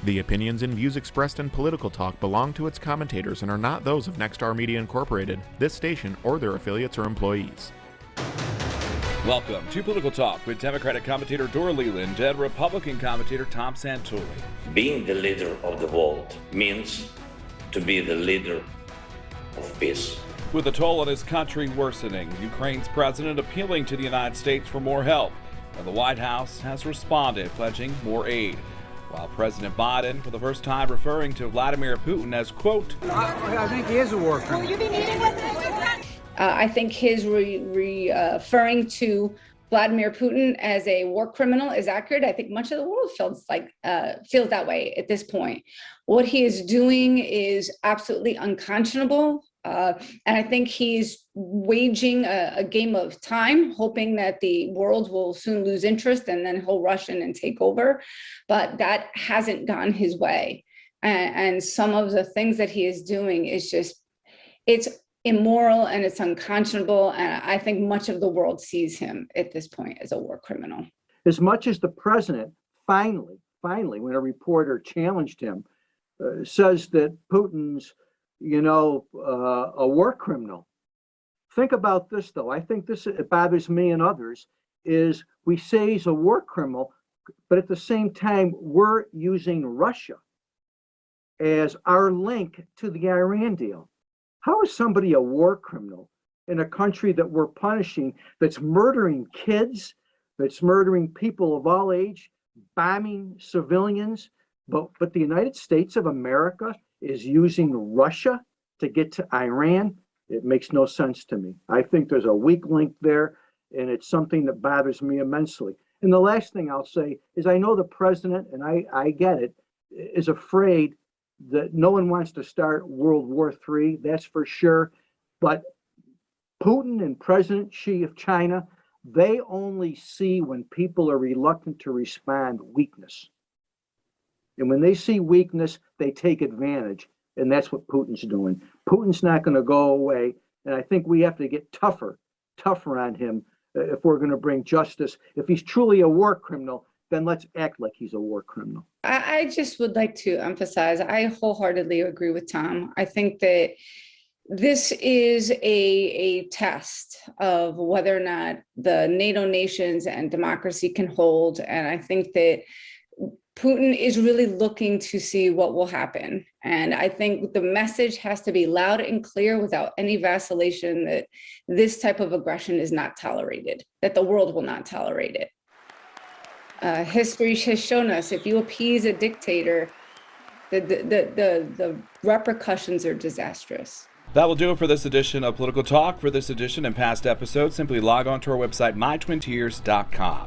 The opinions and views expressed in Political Talk belong to its commentators and are not those of Nexstar Media Incorporated, this station, or their affiliates or employees. Welcome to Political Talk with Democratic commentator Dora Leland and Republican commentator Tom Santulli. Being the leader of the world means to be the leader of peace. With the toll on his country worsening, Ukraine's president appealing to the United States for more help, and the White House has responded, pledging more aid. While President Biden, for the first time, referring to Vladimir Putin as, quote, I think he is a war criminal. Will you be meeting with him? I think his referring to Vladimir Putin as a war criminal is accurate. I think much of the world feels that way at this point. What he is doing is absolutely unconscionable. And I think he's waging a game of time, hoping that the world will soon lose interest and then he'll rush in and take over. But that hasn't gone his way. And some of the things that he is doing is just, it's immoral and it's unconscionable. And I think much of the world sees him at this point as a war criminal. As much as the president finally, when a reporter challenged him, says that Putin's a war criminal. Think about this, though. I think it bothers me and others, is we say he's a war criminal, but at the same time, we're using Russia as our link to the Iran deal. How is somebody a war criminal in a country that we're punishing, that's murdering kids, that's murdering people of all age, bombing civilians, but the United States of America is using Russia to get to Iran? It makes no sense to me. I think there's a weak link there, and it's something that bothers me immensely. And the last thing I'll say is I know the president, and I get it, is afraid that no one wants to start World War III, that's for sure. But Putin and President Xi of China, they only see when people are reluctant to respond weakness. And when they see weakness, they take advantage. And that's what Putin's doing. Putin's not going to go away. And I think we have to get tougher on him if we're going to bring justice. If he's truly a war criminal, then let's act like he's a war criminal. I just would like to emphasize, I wholeheartedly agree with Tom. I think that this is a test of whether or not the NATO nations and democracy can hold. And I think that Putin is really looking to see what will happen. And I think the message has to be loud and clear without any vacillation that this type of aggression is not tolerated, that the world will not tolerate it. History has shown us if you appease a dictator, the repercussions are disastrous. That will do it for this edition of Political Talk. For this edition and past episodes, simply log on to our website, mytwintears.com.